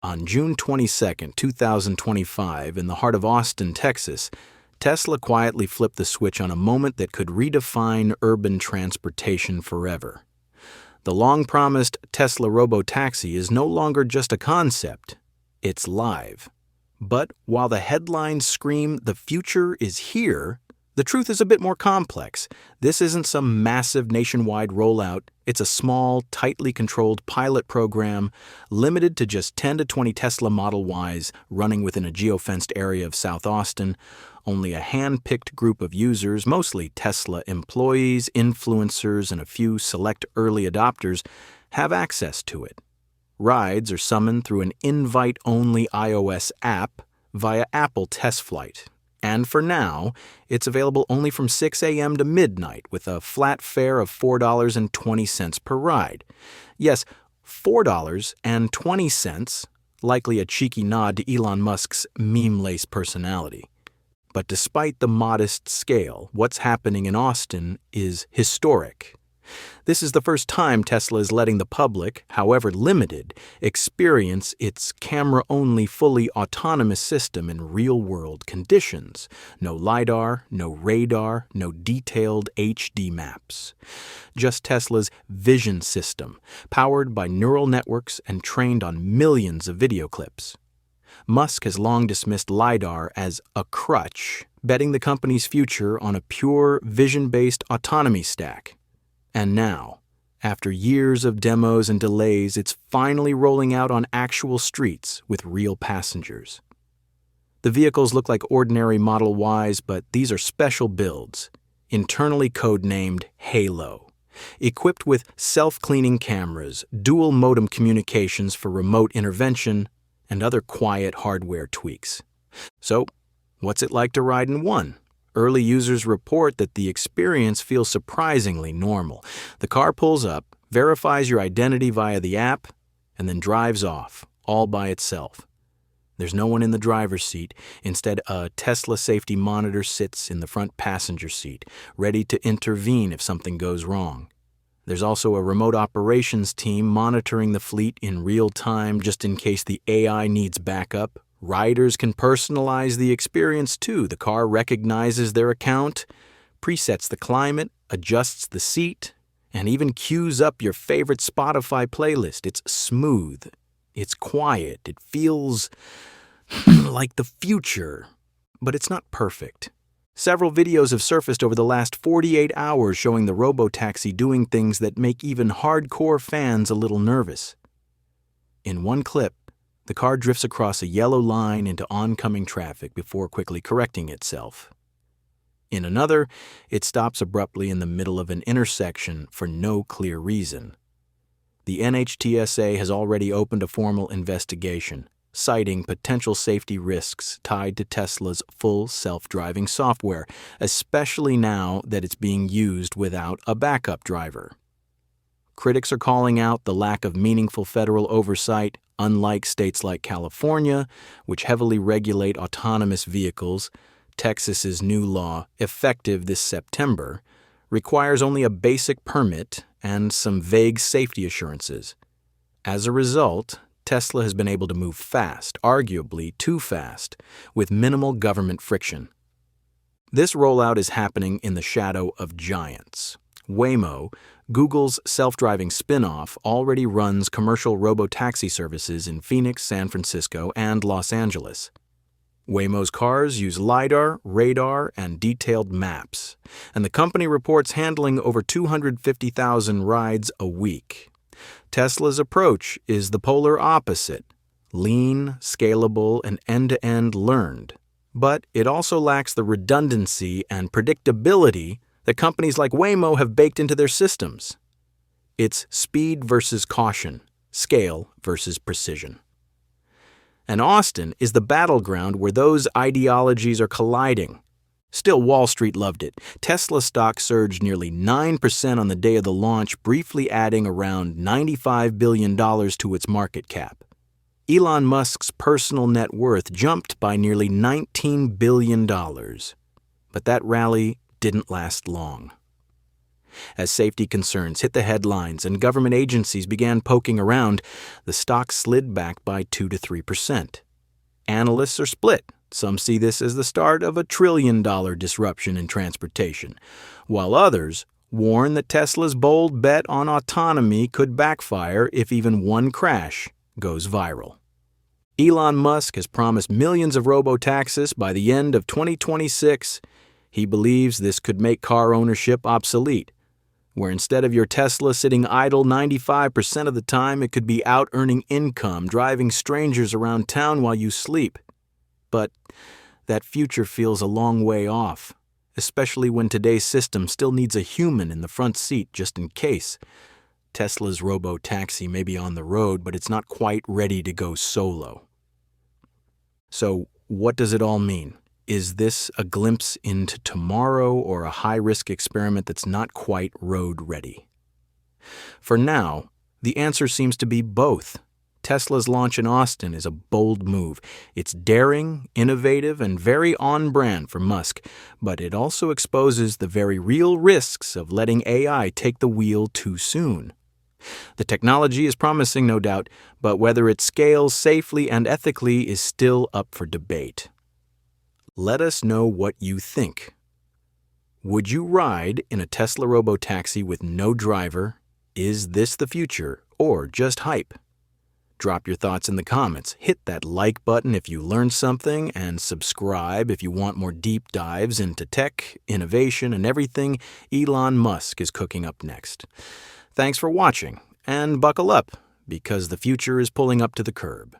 On June 22, 2025, in the heart of Austin, Texas, Tesla quietly flipped the switch on a moment that could redefine urban transportation forever. The long-promised Tesla Robotaxi is no longer just a concept, it's live. But while the headlines scream, "The future is here," the truth is a bit more complex. This isn't some massive nationwide rollout. It's a small, tightly controlled pilot program limited to just 10 to 20 Tesla Model Ys running within a geofenced area of South Austin. Only a hand-picked group of users, mostly Tesla employees, influencers, and a few select early adopters, have access to it. Rides are summoned through an invite-only iOS app via Apple Test Flight. And for now, it's available only from 6 a.m. to midnight with a flat fare of $4.20 per ride. Yes, $4.20, likely a cheeky nod to Elon Musk's meme-laced personality. But despite the modest scale, what's happening in Austin is historic. This is the first time Tesla is letting the public, however limited, experience its camera-only fully autonomous system in real-world conditions. No LiDAR, no radar, no detailed HD maps. Just Tesla's vision system, powered by neural networks and trained on millions of video clips. Musk has long dismissed LiDAR as a crutch, betting the company's future on a pure vision-based autonomy stack. And now, after years of demos and delays, it's finally rolling out on actual streets with real passengers. The vehicles look like ordinary Model Ys, but these are special builds, internally codenamed Halo, equipped with self-cleaning cameras, dual modem communications for remote intervention, and other quiet hardware tweaks. So, what's it like to ride in one? Early users report that the experience feels surprisingly normal. The car pulls up, verifies your identity via the app, and then drives off, all by itself. There's no one in the driver's seat. Instead, a Tesla safety monitor sits in the front passenger seat, ready to intervene if something goes wrong. There's also a remote operations team monitoring the fleet in real time just in case the AI needs backup. Riders can personalize the experience too. The car recognizes their account, presets the climate, adjusts the seat, and even queues up your favorite Spotify playlist. It's smooth. It's quiet. It feels like the future, but it's not perfect. Several videos have surfaced over the last 48 hours showing the Robotaxi doing things that make even hardcore fans a little nervous. In one clip, the car drifts across a yellow line into oncoming traffic before quickly correcting itself. In another, it stops abruptly in the middle of an intersection for no clear reason. The NHTSA has already opened a formal investigation, citing potential safety risks tied to Tesla's full self-driving software, especially now that it's being used without a backup driver. Critics are calling out the lack of meaningful federal oversight. Unlike states like California, which heavily regulate autonomous vehicles, Texas's new law, effective this September, requires only a basic permit and some vague safety assurances. As a result, Tesla has been able to move fast, arguably too fast, with minimal government friction. This rollout is happening in the shadow of giants. Waymo, Google's self-driving spin-off, already runs commercial robotaxi services in Phoenix, San Francisco, and Los Angeles. Waymo's cars use LiDAR, radar, and detailed maps, and the company reports handling over 250,000 rides a week. Tesla's approach is the polar opposite: lean, scalable, and end-to-end learned. But it also lacks the redundancy and predictability that companies like Waymo have baked into their systems. It's speed versus caution, scale versus precision. And Austin is the battleground where those ideologies are colliding. Still, Wall Street loved it. Tesla stock surged nearly 9% on the day of the launch, briefly adding around $95 billion to its market cap. Elon Musk's personal net worth jumped by nearly $19 billion. But that rally didn't last long. As safety concerns hit the headlines and government agencies began poking around, the stock slid back by 2 to 3%. Analysts are split. Some see this as the start of a trillion-dollar disruption in transportation, while others warn that Tesla's bold bet on autonomy could backfire if even one crash goes viral. Elon Musk has promised millions of robotaxis by the end of 2026. He believes this could make car ownership obsolete, where instead of your Tesla sitting idle 95% of the time, it could be out earning income, driving strangers around town while you sleep. But that future feels a long way off, especially when today's system still needs a human in the front seat just in case. Tesla's Robotaxi may be on the road, but it's not quite ready to go solo. So, what does it all mean? Is this a glimpse into tomorrow or a high-risk experiment that's not quite road-ready? For now, the answer seems to be both. Tesla's launch in Austin is a bold move. It's daring, innovative, and very on-brand for Musk, but it also exposes the very real risks of letting AI take the wheel too soon. The technology is promising, no doubt, but whether it scales safely and ethically is still up for debate. Let us know what you think. Would you ride in a Tesla Robotaxi with no driver? Is this the future, or just hype? Drop your thoughts in the comments, hit that like button if you learned something, and subscribe if you want more deep dives into tech, innovation, and everything Elon Musk is cooking up next. Thanks for watching, and buckle up, because the future is pulling up to the curb.